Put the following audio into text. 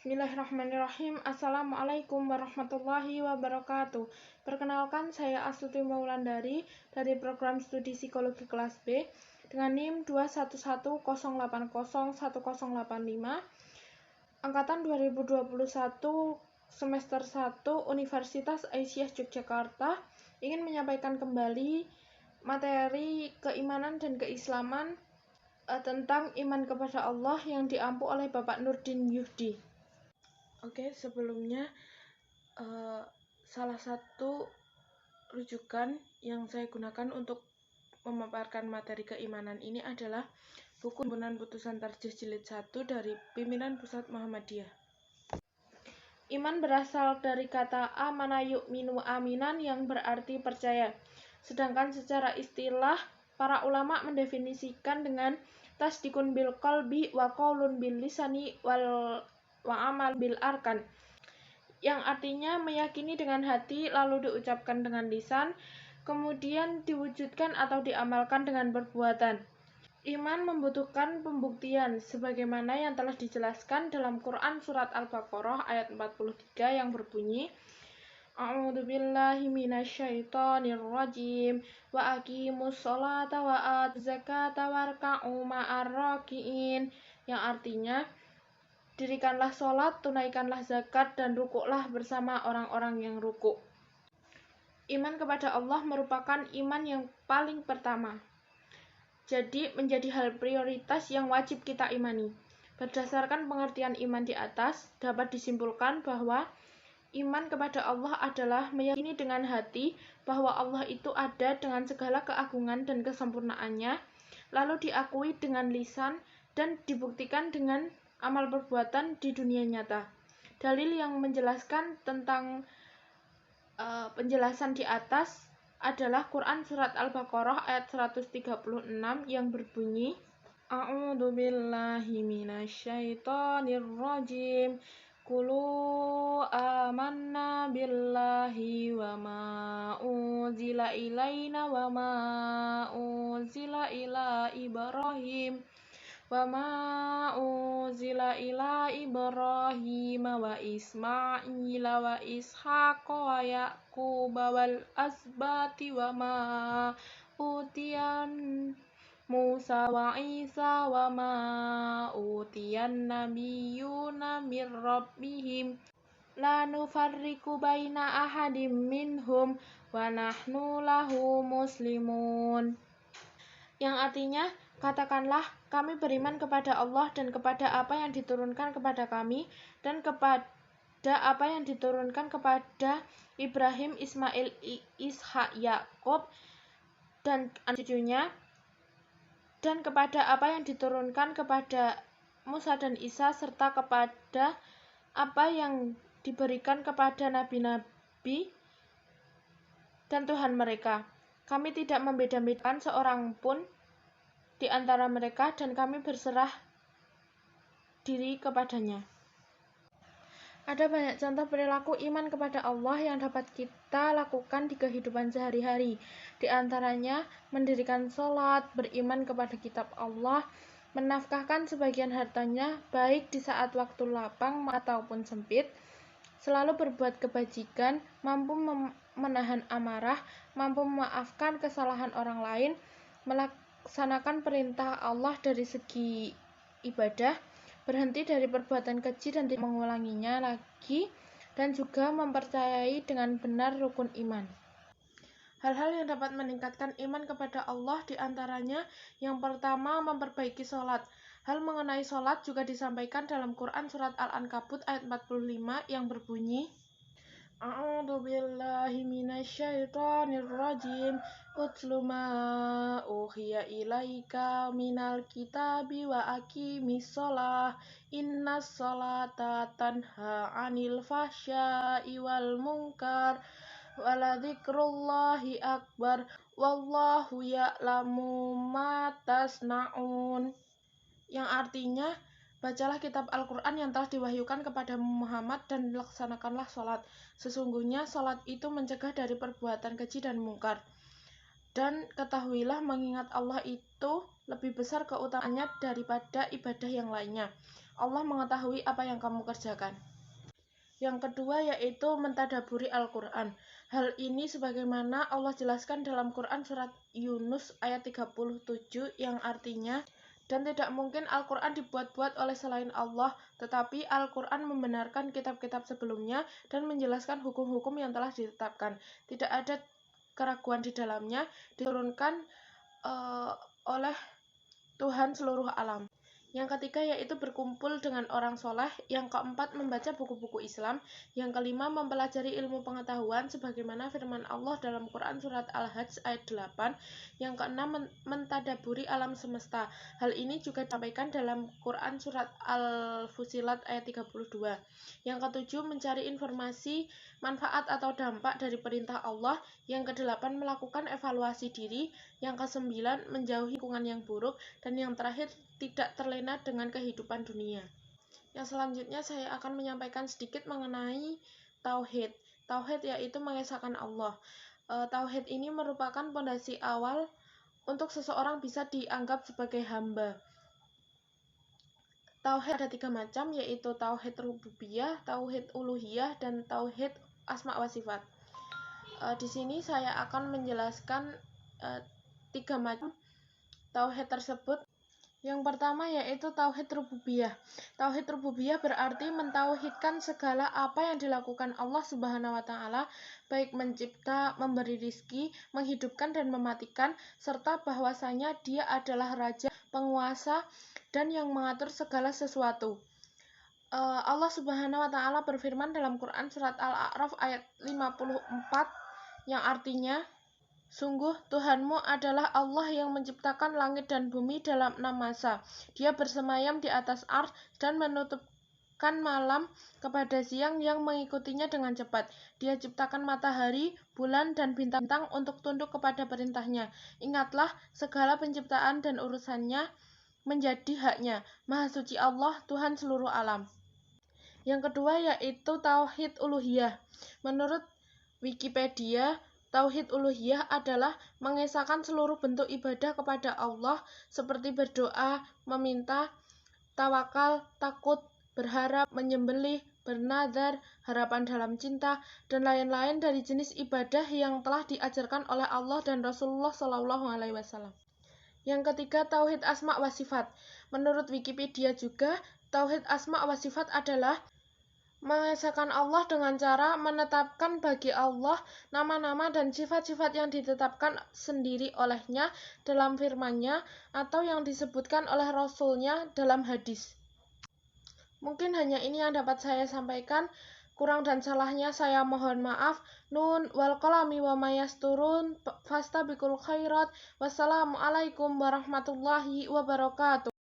Bismillahirrahmanirrahim. Assalamualaikum warahmatullahi wabarakatuh. Perkenalkan, saya Astuti Maulandari dari program studi psikologi kelas B dengan NIM 21108010085 angkatan 2021 semester 1 Universitas Aisyah Yogyakarta, ingin menyampaikan kembali materi keimanan dan keislaman tentang iman kepada Allah yang diampu oleh Bapak Nurdin Yuhdi. Oke, sebelumnya salah satu rujukan yang saya gunakan untuk memaparkan materi keimanan ini adalah buku Himpunan Putusan Tarjih Jilid 1 dari Pimpinan Pusat Muhammadiyah. Iman berasal dari kata amana yu'minu aminan yang berarti percaya. Sedangkan secara istilah, para ulama mendefinisikan dengan tasdikun bil qalbi wa qaulun bil lisani wa amal bil arkan, yang artinya meyakini dengan hati lalu diucapkan dengan lisan, kemudian diwujudkan atau diamalkan dengan perbuatan. Iman membutuhkan pembuktian sebagaimana yang telah dijelaskan dalam Quran surat Al-Baqarah ayat 43 yang berbunyi A'udzubillahi minasyaitonirrajim wa aqimus sholata wa atuz zakata warka'u ma'ar raki'in, yang artinya dirikanlah sholat, tunaikanlah zakat, dan rukuklah bersama orang-orang yang rukuk. Iman kepada Allah merupakan iman yang paling pertama. Jadi menjadi hal prioritas yang wajib kita imani. Berdasarkan pengertian iman di atas, dapat disimpulkan bahwa iman kepada Allah adalah meyakini dengan hati bahwa Allah itu ada dengan segala keagungan dan kesempurnaannya, lalu diakui dengan lisan dan dibuktikan dengan amal perbuatan di dunia nyata. Dalil yang menjelaskan tentang penjelasan di atas adalah Quran surat Al-Baqarah ayat 136 yang berbunyi A'udzubillahi minasyaitonirrajim Qulu amanna billahi wa ma unzila ilaina wa ma unzila ila Ibrahim wa ma unzila ila Ibrahim wa Ismail wa Ishaq wa Yaqub wal asbati wa ma utiyan Musa wa Isa wa ma utiyan nabiyyuna mir rabbihim la nufarriqu baina ahadim minhum wa nahnu lahu muslimun, yang artinya katakanlah, kami beriman kepada Allah dan kepada apa yang diturunkan kepada kami dan kepada apa yang diturunkan kepada Ibrahim, Ismail, Ishak, Yakub dan cucunya, dan kepada apa yang diturunkan kepada Musa dan Isa, serta kepada apa yang diberikan kepada nabi-nabi dan Tuhan mereka. Kami tidak membeda-bedakan seorang pun di antara mereka dan kami berserah diri kepadanya. Ada banyak contoh perilaku iman kepada Allah yang dapat kita lakukan di kehidupan sehari-hari. Di antaranya mendirikan sholat, beriman kepada kitab Allah, menafkahkan sebagian hartanya baik di saat waktu lapang ataupun sempit, selalu berbuat kebajikan, mampu menahan amarah, mampu memaafkan kesalahan orang lain, melaksanakan perintah Allah dari segi ibadah, berhenti dari perbuatan keji dan tidak mengulanginya lagi, dan juga mempercayai dengan benar rukun iman. Hal-hal yang dapat meningkatkan iman kepada Allah diantaranya yang pertama, memperbaiki sholat. Hal mengenai sholat juga disampaikan dalam Quran surat Al-Ankabut ayat 45 yang berbunyi A'udzubillahi minasyaitonirrajim Utlu ma uhiya ilaika minal kitabi wa aqimis sholah Innas sholata tanha anil fahsya'i wal munkar waladzikrullahi akbar wallahu ya'lamu ma tasna'un, yang artinya bacalah kitab Al-Quran yang telah diwahyukan kepada Muhammad dan laksanakanlah sholat. Sesungguhnya sholat itu mencegah dari perbuatan keji dan mungkar. Dan ketahuilah mengingat Allah itu lebih besar keutamaannya daripada ibadah yang lainnya. Allah mengetahui apa yang kamu kerjakan. Yang kedua yaitu mentadaburi Al-Quran. Hal ini sebagaimana Allah jelaskan dalam Quran surat Yunus ayat 37 yang artinya, dan tidak mungkin Al-Quran dibuat-buat oleh selain Allah, tetapi Al-Quran membenarkan kitab-kitab sebelumnya dan menjelaskan hukum-hukum yang telah ditetapkan. Tidak ada keraguan di dalamnya, diturunkan oleh Tuhan seluruh alam. Yang ketiga yaitu berkumpul dengan orang soleh. Yang keempat membaca buku-buku Islam. Yang kelima mempelajari ilmu pengetahuan sebagaimana firman Allah dalam Quran surat Al-Hajj ayat 8. Yang keenam mentadaburi alam semesta. Hal ini juga disampaikan dalam Quran surat Al-Fusilat ayat 32. Yang ketujuh mencari informasi manfaat atau dampak dari perintah Allah. Yang kedelapan melakukan evaluasi diri. Yang kesembilan menjauhi lingkungan yang buruk. Dan yang terakhir tidak terlena dengan kehidupan dunia. Yang selanjutnya saya akan menyampaikan sedikit mengenai tauhid. Tauhid yaitu mengesahkan Allah. Tauhid ini merupakan pondasi awal untuk seseorang bisa dianggap sebagai hamba. Tauhid ada 3 macam, yaitu tauhid rububiyah, tauhid uluhiyah, dan tauhid asma wa sifat. Di sini saya akan menjelaskan 3 macam tauhid tersebut. Yang pertama yaitu tauhid rububiyah. Tauhid rububiyah berarti mentauhidkan segala apa yang dilakukan Allah Subhanahu wa taala, baik mencipta, memberi rizki, menghidupkan dan mematikan, serta bahwasanya Dia adalah raja, penguasa, dan yang mengatur segala sesuatu. Allah Subhanahu wa taala berfirman dalam Quran surat Al-A'raf ayat 54 yang artinya, sungguh Tuhanmu adalah Allah yang menciptakan langit dan bumi dalam 6 masa. Dia bersemayam di atas ars dan menutupkan malam kepada siang yang mengikutinya dengan cepat. Dia ciptakan matahari, bulan, dan bintang-bintang untuk tunduk kepada perintahnya. Ingatlah, segala penciptaan dan urusannya menjadi haknya. Maha suci Allah, Tuhan seluruh alam. Yang kedua yaitu tauhid uluhiyah. Menurut Wikipedia, tauhid uluhiyah adalah mengesahkan seluruh bentuk ibadah kepada Allah seperti berdoa, meminta, tawakal, takut, berharap, menyembelih, bernazar, harapan dalam cinta, dan lain-lain dari jenis ibadah yang telah diajarkan oleh Allah dan Rasulullah SAW. Yang ketiga, tauhid asma wa sifat. Menurut Wikipedia juga, tauhid asma wa sifat adalah mengesahkan Allah dengan cara menetapkan bagi Allah nama-nama dan sifat-sifat yang ditetapkan sendiri olehnya dalam firman-Nya atau yang disebutkan oleh Rasul-Nya dalam hadis. Mungkin hanya ini yang dapat saya sampaikan. Kurang dan salahnya saya mohon maaf. Nun wal qalami wa mayasturun fastabiqul khairat. Wassalamualaikum warahmatullahi wabarakatuh.